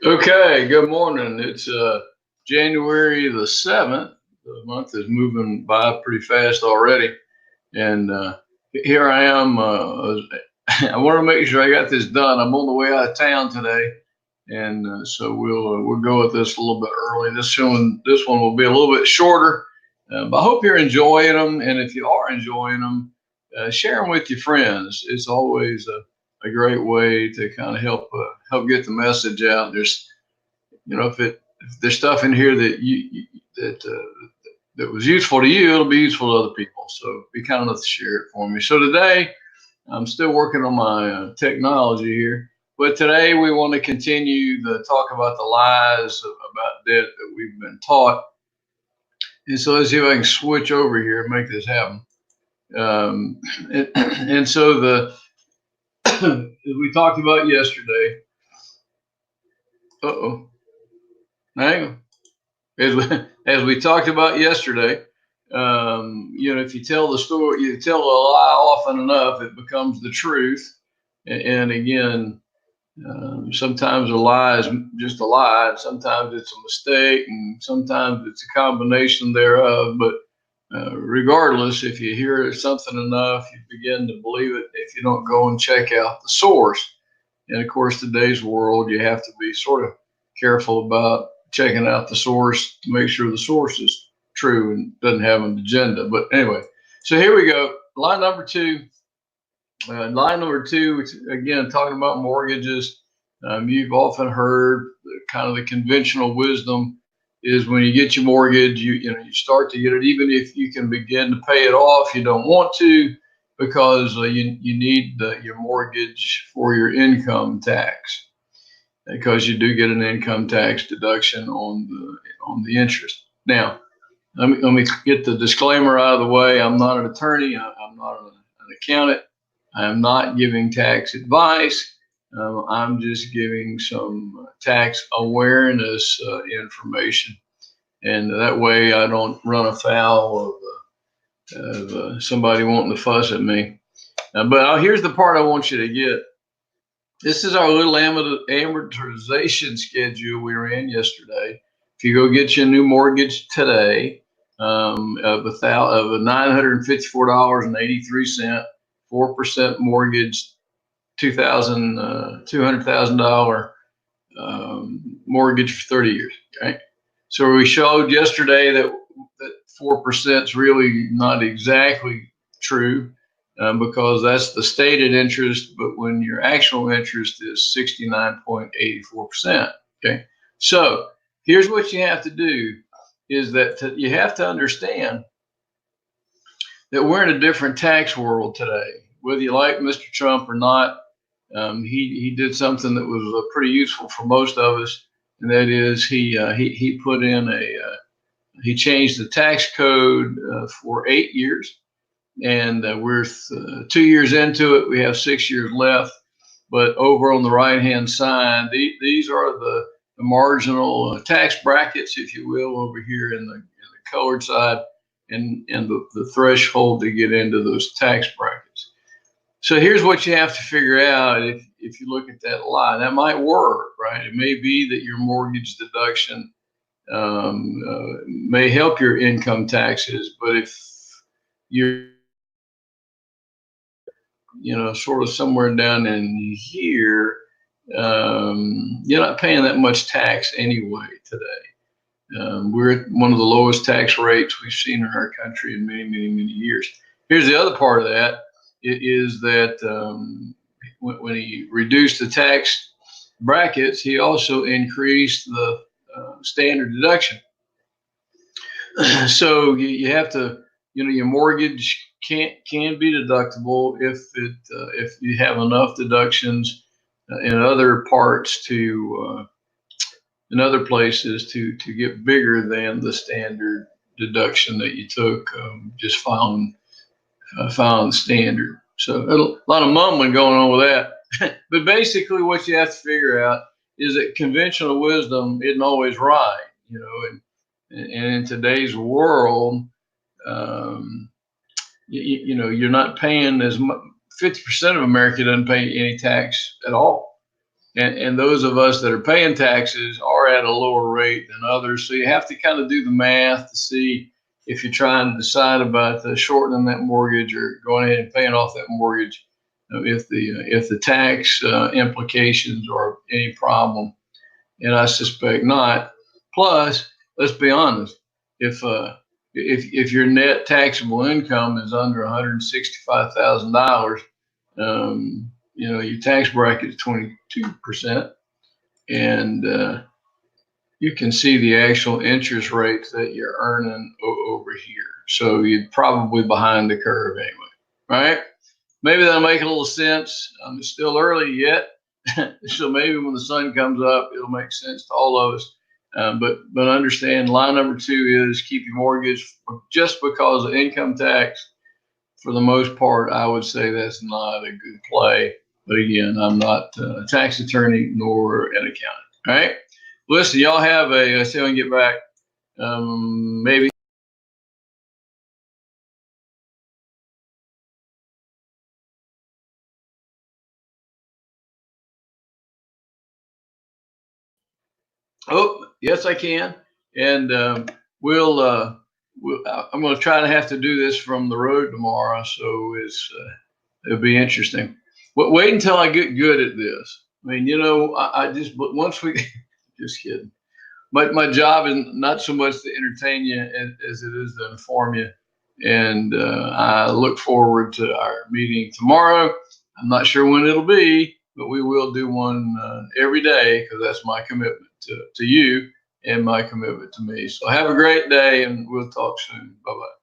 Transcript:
Okay, good morning. It's January the 7th. The month is moving by pretty fast already. And here I am. I want to make sure I got this done. I'm on the way out of town today. And so we'll go with this a little bit early. This one will be a little bit shorter. But I hope you're enjoying them. And if you are enjoying them, share them with your friends. It's always a great way to kind of help get the message out. If there's stuff in here that was useful to you, it'll be useful to other people. So be kind enough to share it for me. So today, I'm still working on my technology here, but today we want to continue the talk about the lies about debt that we've been taught. And so let's see if I can switch over here and make this happen. And so as we talked about yesterday. Uh-oh. Hang on. As we talked about yesterday, if you tell the story, you tell a lie often enough, it becomes the truth. And again, sometimes a lie is just a lie, and sometimes it's a mistake, and sometimes it's a combination thereof. But regardless, if you hear something enough, you begin to believe it if you don't go and check out the source. And of course, today's world, you have to be sort of careful about checking out the source to make sure the source is true and doesn't have an agenda. But anyway, so here we go. Line number two. Again, talking about mortgages. You've often heard kind of the conventional wisdom is when you get your mortgage, you start to get it, even if you can begin to pay it off, you don't want to because you need your mortgage for your income tax because you do get an income tax deduction on the interest. Now, let me get the disclaimer out of the way. I'm not an attorney. I'm not an accountant. I am not giving tax advice. I'm just giving some tax awareness information, and that way I don't run afoul of somebody wanting to fuss at me. But here's the part I want you to get. This is our little amortization schedule we were in yesterday. If you go get you a new mortgage today of $954.83, 4% mortgage, $200,000 mortgage for 30 years. Okay, so we showed yesterday that 4% is really not exactly true. Because that's the stated interest, but when your actual interest is 69.84%. Okay, so here's what you have to do is that you have to understand that we're in a different tax world today. Whether you like Mr. Trump or not, he did something that was pretty useful for most of us, and that is he put in he changed the tax code for 8 years. And we're 2 years into it. We have 6 years left. But over on the right-hand side, these are the marginal tax brackets, if you will, over here in the colored side, and the threshold to get into those tax brackets. So here's what you have to figure out if you look at that line. That might work, right? It may be that your mortgage deduction may help your income taxes, but if you're sort of somewhere down in here, you're not paying that much tax anyway today. We're at one of the lowest tax rates we've seen in our country in many, many, many years. Here's the other part of that is that when he reduced the tax brackets, he also increased the standard deduction. So you have to, your mortgage can be deductible if you have enough deductions in other parts in other places to get bigger than the standard deduction that you took just filing the standard. So a lot of mumbling going on with that. But basically, what you have to figure out is that conventional wisdom isn't always right, and in today's world, you're not paying as much. 50% of America doesn't pay any tax at all. and those of us that are paying taxes are at a lower rate than others. So you have to kind of do the math to see if you're trying to decide about shortening that mortgage or going ahead and paying off that mortgage, if the tax implications are any problem. And I suspect not. Plus, let's be honest, if if your net taxable income is under $165,000, your tax bracket is 22%, and you can see the actual interest rates that you're earning over here. So you're probably behind the curve anyway, right? Maybe that'll make a little sense. It's still early yet, so maybe when the sun comes up, it'll make sense to all of us. But understand, line number two is keep your mortgage. Just because of income tax, for the most part, I would say that's not a good play. But again, I'm not a tax attorney nor an accountant. All right. Listen, y'all have a, see if I can get back. Maybe. Oh, yes, I can. And I'm going to try to have to do this from the road tomorrow. So it'll be interesting. But wait until I get good at this. I mean, I just, but once we, just kidding. My job is not so much to entertain you as it is to inform you. And I look forward to our meeting tomorrow. I'm not sure when it'll be, but we will do one every day because that's my commitment to you and my commitment to me. So have a great day, and we'll talk soon. Bye-bye.